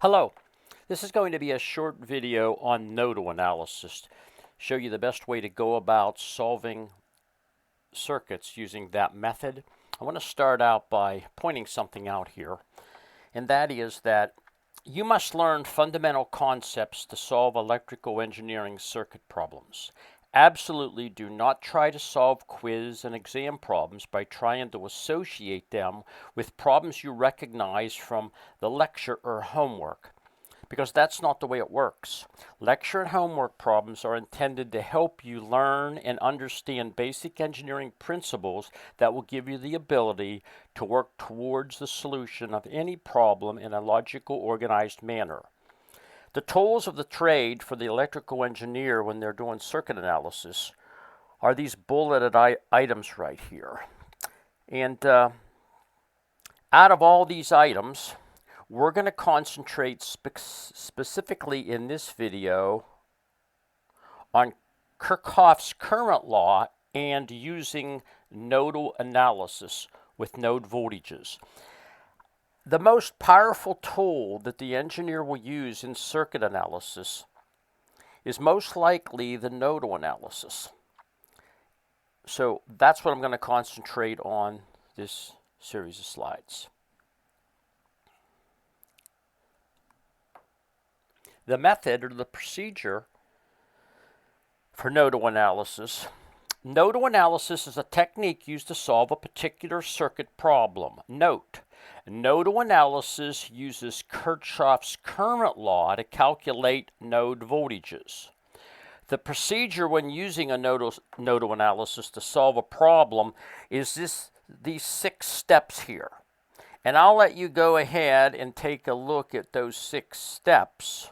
Hello, this is going to be a short video on nodal analysis. Show you the best way to go about solving circuits using that method. I want to start out by pointing something out here, and that is that you must learn fundamental concepts to solve electrical engineering circuit problems. Absolutely do not try to solve quiz and exam problems by trying to associate them with problems you recognize from the lecture or homework, because that's not the way it works. Lecture and homework problems are intended to help you learn and understand basic engineering principles that will give you the ability to work towards the solution of any problem in a logical, organized manner. The tools of the trade for the electrical engineer when they're doing circuit analysis are these bulleted items right here. And out of all these items, we're going to concentrate specifically in this video on Kirchhoff's current law and using nodal analysis with node voltages. The most powerful tool that the engineer will use in circuit analysis is most likely the nodal analysis. So that's what I'm going to concentrate on this series of slides. The method or the procedure for nodal analysis. Nodal analysis is a technique used to solve a particular circuit problem. Note, nodal analysis uses Kirchhoff's current law to calculate node voltages. The procedure when using a nodal analysis to solve a problem is these 6 steps here. And I'll let you go ahead and take a look at those 6 steps.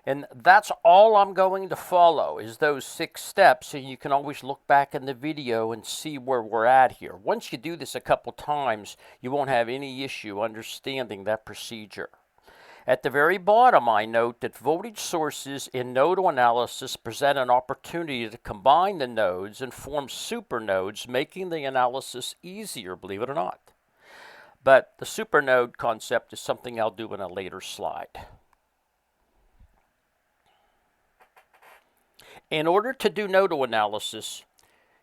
And that's all I'm going to follow is those 6 steps, and you can always look back in the video and see where we're at here. Once you do this a couple times, you won't have any issue understanding that procedure. At the very bottom, I note that voltage sources in nodal analysis present an opportunity to combine the nodes and form supernodes, making the analysis easier, believe it or not. But the supernode concept is something I'll do in a later slide. In order to do nodal analysis,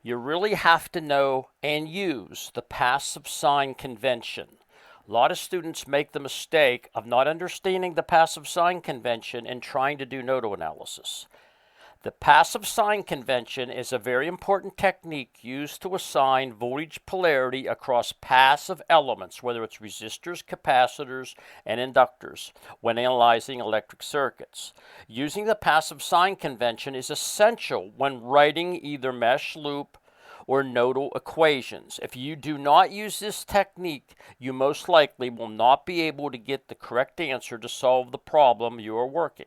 you really have to know and use the passive sign convention. A lot of students make the mistake of not understanding the passive sign convention and trying to do nodal analysis. The passive sign convention is a very important technique used to assign voltage polarity across passive elements, whether it's resistors, capacitors, and inductors, when analyzing electric circuits. Using the passive sign convention is essential when writing either mesh loop or nodal equations. If you do not use this technique, you most likely will not be able to get the correct answer to solve the problem you are working.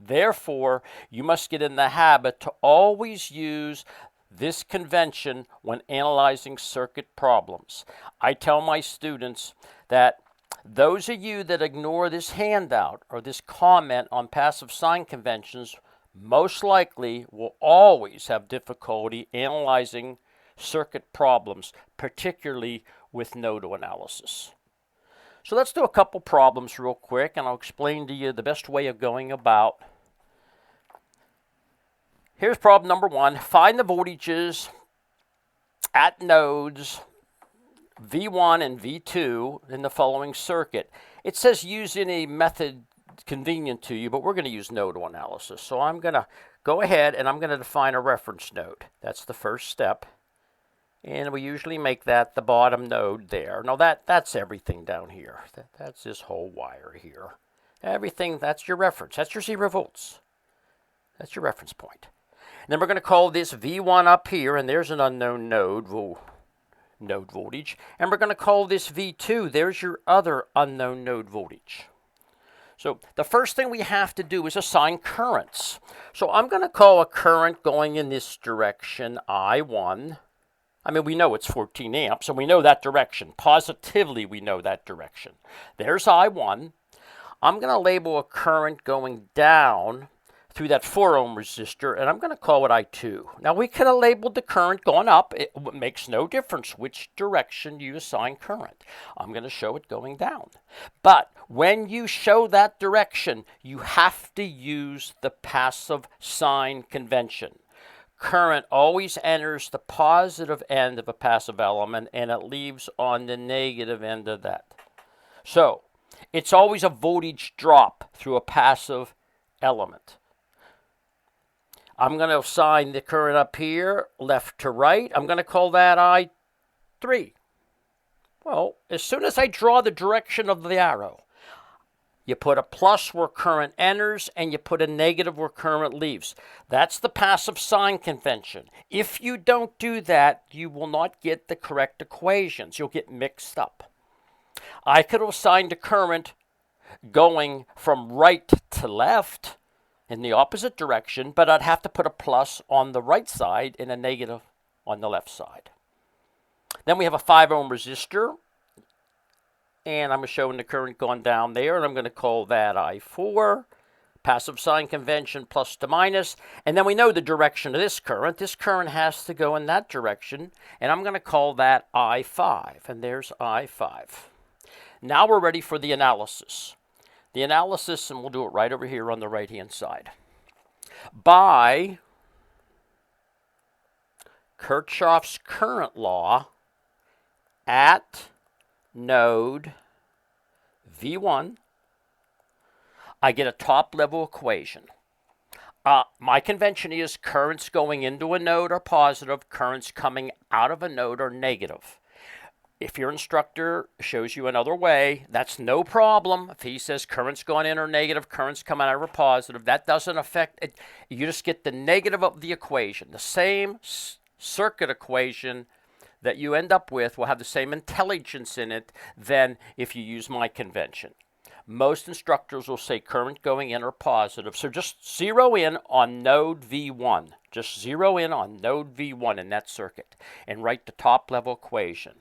Therefore, you must get in the habit to always use this convention when analyzing circuit problems. I tell my students that those of you that ignore this handout or this comment on passive sign conventions most likely will always have difficulty analyzing circuit problems, particularly with nodal analysis. So let's do a couple problems real quick, and I'll explain to you the best way of going about. Here's problem number 1. Find the voltages at nodes V1 and V2 in the following circuit. It says use any method convenient to you, but we're going to use nodal analysis. So I'm going to go ahead and I'm going to define a reference node. That's the first step. And we usually make that the bottom node there. Now that's everything down here. That's this whole wire here. Everything, that's your reference. That's your 0 volts. That's your reference point. And then we're going to call this V1 up here, and there's an unknown node voltage. And we're going to call this V2. There's your other unknown node voltage. So the first thing we have to do is assign currents. So I'm going to call a current going in this direction I1. I mean, we know it's 14 amps, and we know that direction. Positively, we know that direction. There's I1. I'm going to label a current going down through that 4 ohm resistor, and I'm going to call it I2. Now we could have labeled the current going up. It makes no difference which direction you assign current. I'm going to show it going down. But when you show that direction, you have to use the passive sign convention. Current always enters the positive end of a passive element, and it leaves on the negative end of that. So it's always a voltage drop through a passive element. I'm going to assign the current up here, left to right. I'm going to call that I3. Well, as soon as I draw the direction of the arrow, you put a plus where current enters, and you put a negative where current leaves. That's the passive sign convention. If you don't do that, you will not get the correct equations. You'll get mixed up. I could assign the current going from right to left in the opposite direction, but I'd have to put a plus on the right side and a negative on the left side. Then we have a 5 ohm resistor, and I'm showing the current going down there, and I'm going to call that I4. Passive sign convention, plus to minus. And then we know the direction of this current. This current has to go in that direction, and I'm going to call that I5. And there's I5. Now we're ready for the analysis. The analysis, and we'll do it right over here on the right-hand side. By Kirchhoff's current law at node V1, I get a top-level equation. My convention is currents going into a node are positive, currents coming out of a node are negative. If your instructor shows you another way, that's no problem. If he says currents going in are negative, currents coming out are positive, that doesn't affect it. You just get the negative of the equation. The same circuit equation that you end up with will have the same intelligence in it than if you use my convention. Most instructors will say current going in are positive. So just zero in on node V1. Just zero in on node V1 in that circuit and write the top level equation.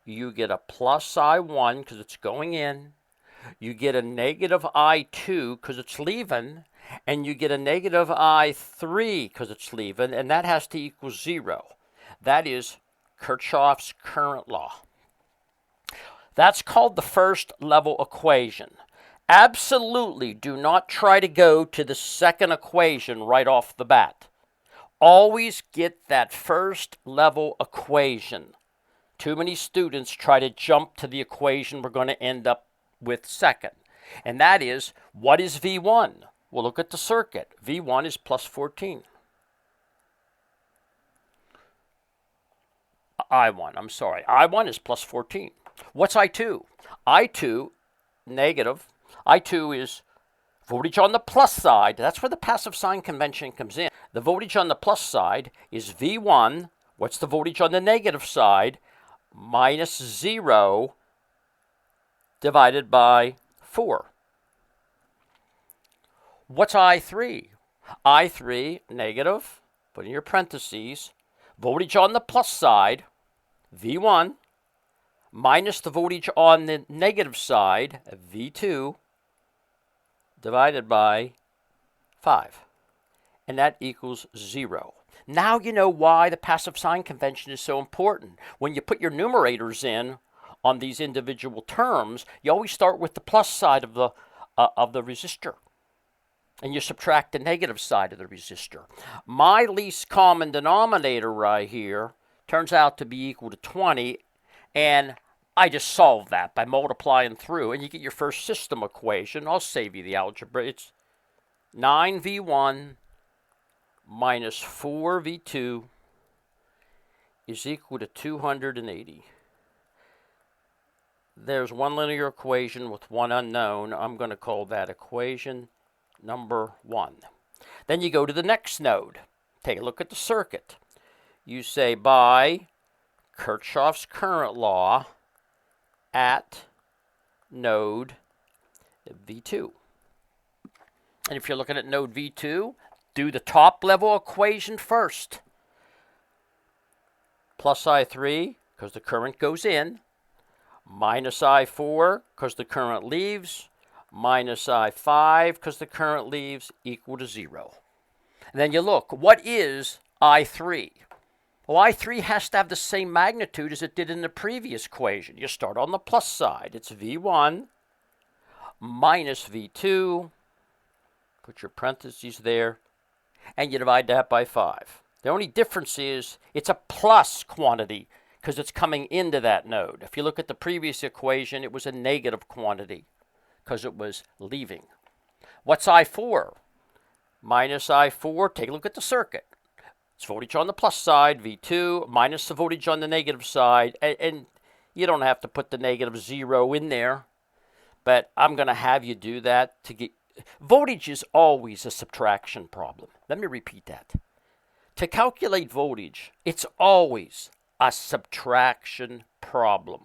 You get a plus I1 because it's going in. You get a negative I2 because it's leaving. And you get a negative I3 because it's leaving. And that has to equal 0. That is Kirchhoff's current law. That's called the first level equation. Absolutely do not try to go to the second equation right off the bat. Always get that first level equation. Too many students try to jump to the equation we're going to end up with second. And that is, what is V1? Well, look at the circuit. V1 is plus 14. I1 is plus 14. What's I2? I2, negative. I2 is voltage on the plus side. That's where the passive sign convention comes in. The voltage on the plus side is V1. What's the voltage on the negative side? Minus 0 divided by 4. What's I3? I3, negative, put in your parentheses, voltage on the plus side, V1, minus the voltage on the negative side, V2, divided by 5. And that equals 0. Now you know why the passive sign convention is so important. When you put your numerators in on these individual terms, you always start with the plus side of the resistor. And you subtract the negative side of the resistor. My least common denominator right here turns out to be equal to 20, and I just solve that by multiplying through, and you get your first system equation. I'll save you the algebra. It's 9V1 minus 4V2 is equal to 280. There's one linear equation with one unknown. I'm going to call that equation number 1. Then you go to the next node. Take a look at the circuit. You say by Kirchhoff's current law at node V2. And if you're looking at node V2, do the top level equation first. Plus I3, because the current goes in. Minus I4, because the current leaves. minus I5, because the current leaves, equal to 0. And then you look, what is I3? Well, I3 has to have the same magnitude as it did in the previous equation. You start on the plus side. It's V1 minus V2. Put your parentheses there. And you divide that by 5. The only difference is it's a plus quantity because it's coming into that node. If you look at the previous equation, it was a negative quantity because it was leaving. What's I4? Minus I4, take a look at the circuit. It's voltage on the plus side, V2, minus the voltage on the negative side. And you don't have to put the negative 0 in there, but I'm going to have you do that to get... Voltage is always a subtraction problem. Let me repeat that. To calculate voltage, it's always a subtraction problem.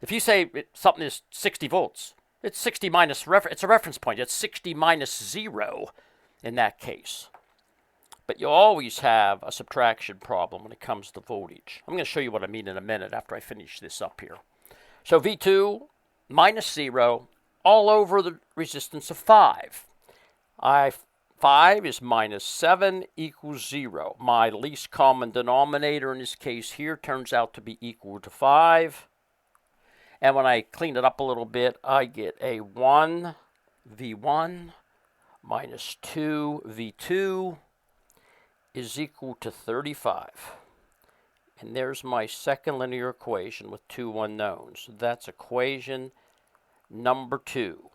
If you say something is 60 volts, it's 60 minus, it's a reference point. It's 60 minus 0 in that case. But you always have a subtraction problem when it comes to voltage. I'm going to show you what I mean in a minute after I finish this up here. So V2 minus 0 all over the resistance of 5. I5 is minus 7 equals 0. My least common denominator in this case here turns out to be equal to 5. And when I clean it up a little bit, I get a 1 V1 minus 2 V2 is equal to 35. And there's my second linear equation with two unknowns. That's equation number 2.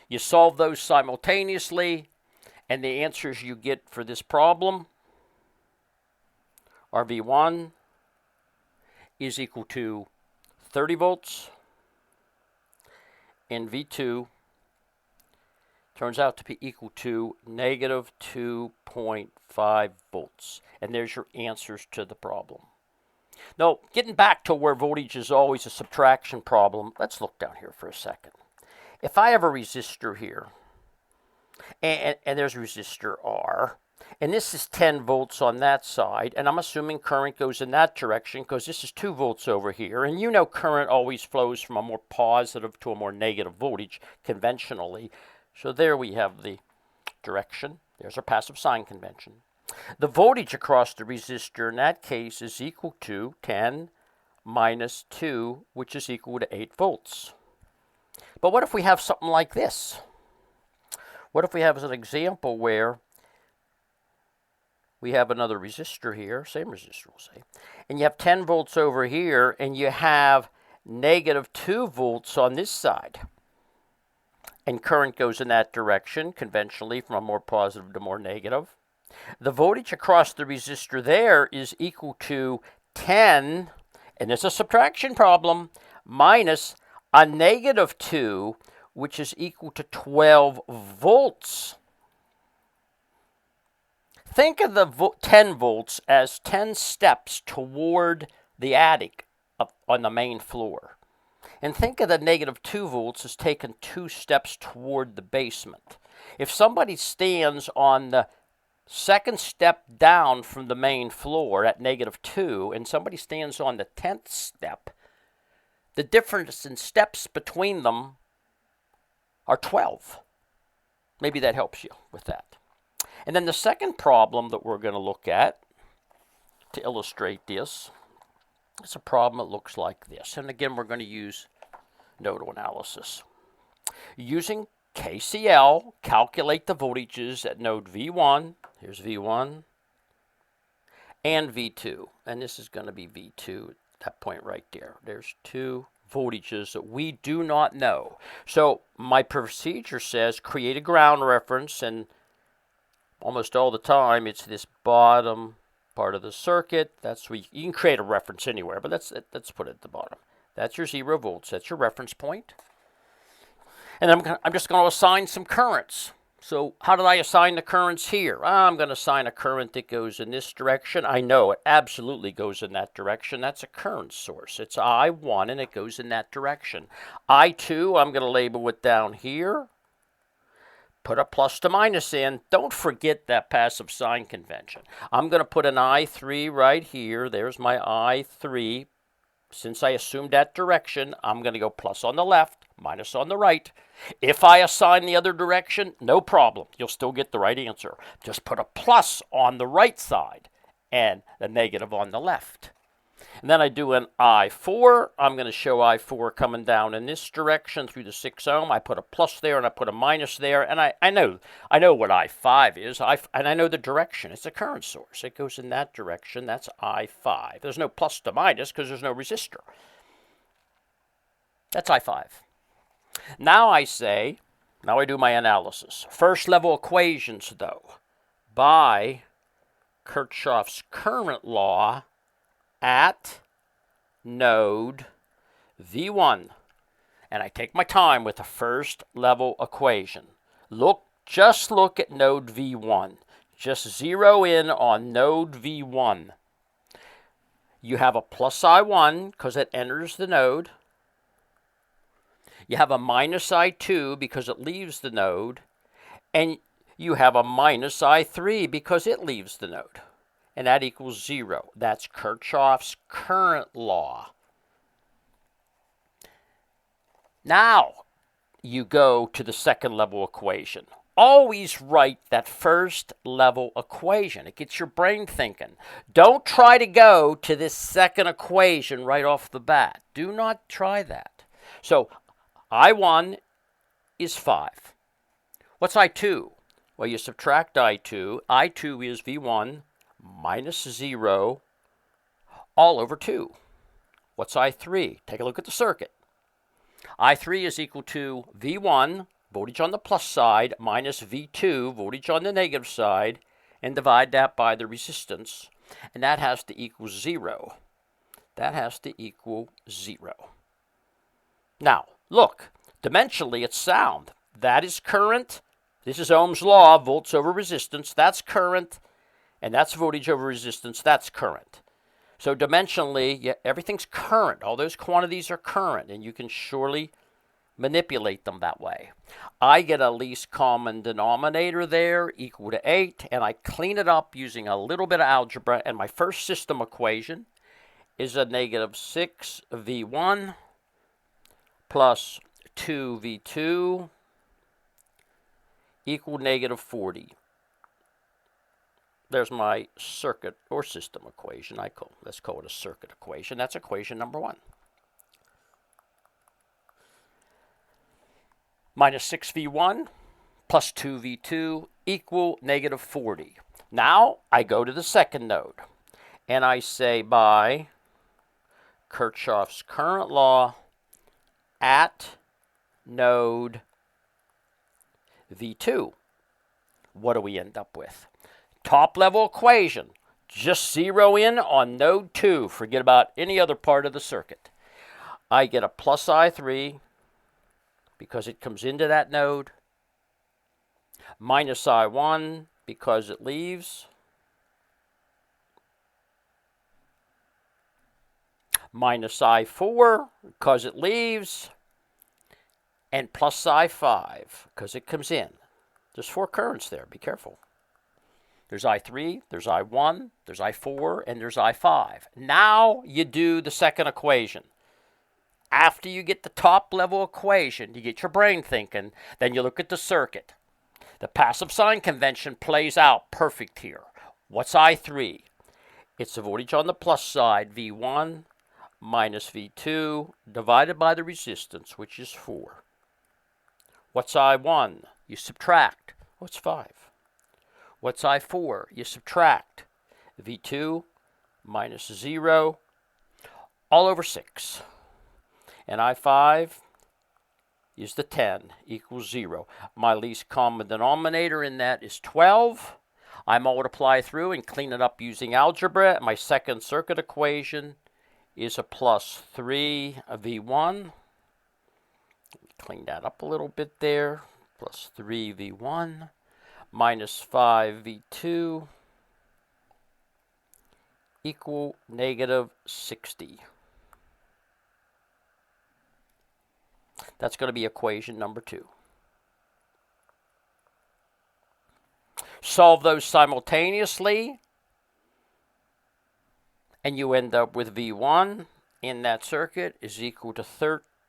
You solve those simultaneously, and the answers you get for this problem are V1 is equal to 30 volts, and V2 turns out to be equal to negative 2.5 volts. And there's your answers to the problem. Now, getting back to where voltage is always a subtraction problem, let's look down here for a second. If I have a resistor here, and there's a resistor R, and this is 10 volts on that side, and I'm assuming current goes in that direction because this is 2 volts over here, and you know current always flows from a more positive to a more negative voltage conventionally. So there we have the direction. There's our passive sign convention. The voltage across the resistor in that case is equal to 10 minus 2, which is equal to 8 volts. But what if we have something like this? What if we have as an example where we have another resistor here, same resistor we'll say, and you have 10 volts over here, and you have negative 2 volts on this side. And current goes in that direction, conventionally from a more positive to more negative. The voltage across the resistor there is equal to 10, and it's a subtraction problem, minus a negative 2, which is equal to 12 volts. Think of the 10 volts as 10 steps toward the attic on the main floor. And think of the negative 2 volts as taking 2 steps toward the basement. If somebody stands on the second step down from the main floor at negative 2, and somebody stands on the 10th step, the difference in steps between them are 12. Maybe that helps you with that. And then the second problem that we're going to look at to illustrate this is a problem that looks like this. And again, we're going to use nodal analysis. Using KCL, calculate the voltages at node V1. Here's V1 and V2. And this is going to be V2 at that point right there. There's 2 voltages that we do not know. So my procedure says create a ground reference, and almost all the time it's this bottom part of the circuit. That's where you can create a reference anywhere, but let's put it at the bottom. That's your 0 volts. That's your reference point. And I'm just going to assign some currents. So how did I assign the currents here? I'm going to assign a current that goes in this direction. I know it absolutely goes in that direction. That's a current source. It's I1, and it goes in that direction. I2, I'm going to label it down here. Put a plus to minus in. Don't forget that passive sign convention. I'm going to put an I3 right here. There's my I3. Since I assumed that direction, I'm going to go plus on the left, minus on the right. If I assign the other direction, no problem. You'll still get the right answer. Just put a plus on the right side and a negative on the left. And then I do an I4. I'm going to show I4 coming down in this direction through the 6 ohm. I put a plus there and I put a minus there. And I know what I5 is. And I know the direction. It's a current source. It goes in that direction. That's I5. There's no plus to minus because there's no resistor. That's I5. Now I do my analysis. First level equations, though, by Kirchhoff's current law at node V1. And I take my time with the first level equation. Just look at node V1. Just zero in on node V1. You have a plus I1 because it enters the node. You have a minus I2 because it leaves the node. And you have a minus I3 because it leaves the node. And that equals 0. That's Kirchhoff's current law. Now, you go to the second level equation. Always write that first level equation. It gets your brain thinking. Don't try to go to this second equation right off the bat. Do not try that. So, I1 is 5. What's I2? Well, you subtract I2. I2 is V1 minus 0 all over 2. What's I3? Take a look at the circuit. I3 is equal to V1, voltage on the plus side, minus V2, voltage on the negative side, and divide that by the resistance. And that has to equal 0. That has to equal 0. Now, look, dimensionally it's sound. That is current. This is Ohm's law, volts over resistance. That's current. And that's voltage over resistance. That's current. So dimensionally, everything's current. All those quantities are current, and you can surely manipulate them that way. I get a least common denominator there equal to 8, and I clean it up using a little bit of algebra, and my first system equation is a negative 6V1 plus 2V2 equal negative 40. There's my circuit or system equation. Let's call it a circuit equation. That's equation number 1. Minus 6V1 plus 2V2 equal negative 40. Now I go to the second node, and I say by Kirchhoff's current law at node V2. What do we end up with? Top level equation. Just zero in on node 2. Forget about any other part of the circuit. I get a plus I3 because it comes into that node, minus I1 because it leaves, minus I4 because it leaves, and plus I5 because it comes in. There's 4 currents there. Be careful. There's I3, there's I1, there's I4, and there's I5. Now you do the second equation. After you get the top level equation, you get your brain thinking, then you look at the circuit. The passive sign convention plays out perfect here. What's I3? It's the voltage on the plus side, V1 minus V2, divided by the resistance, which is 4. What's I1? You subtract. What's 5? What's I4? You subtract. V2 minus 0 all over 6. And I5 is the 10 equals 0. My least common denominator in that is 12. I multiply through and clean it up using algebra. My second circuit equation is a plus 3 V1. Clean that up a little bit there. Plus 3 V1 minus 5 V2 equal negative 60. That's going to be equation number 2. Solve those simultaneously, and you end up with V1 in that circuit is equal to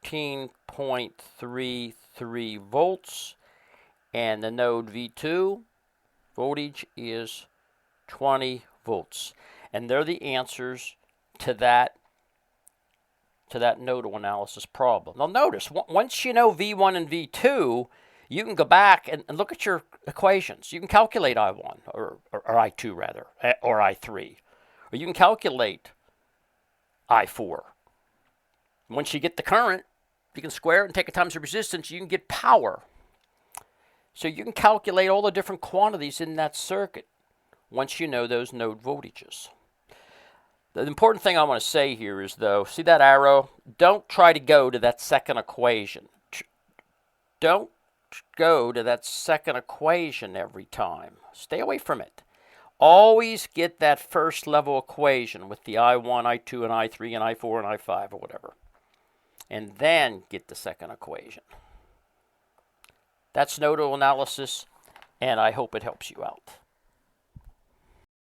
13.33 volts, and the node V2 voltage is 20 volts. And they're the answers to that nodal analysis problem. Now notice, once you know V1 and V2, you can go back and look at your equations. You can calculate I1, or I2 rather, or I3. Or you can calculate I4. Once you get the current, you can square it and take it times the resistance, you can get power. So you can calculate all the different quantities in that circuit once you know those node voltages. The important thing I want to say here is, though, see that arrow? Don't try to go to that second equation. Don't go to that second equation every time. Stay away from it. Always get that first level equation with the I1, I2, and I3, and I4, and I5, or whatever. And then get the second equation. That's nodal analysis, and I hope it helps you out.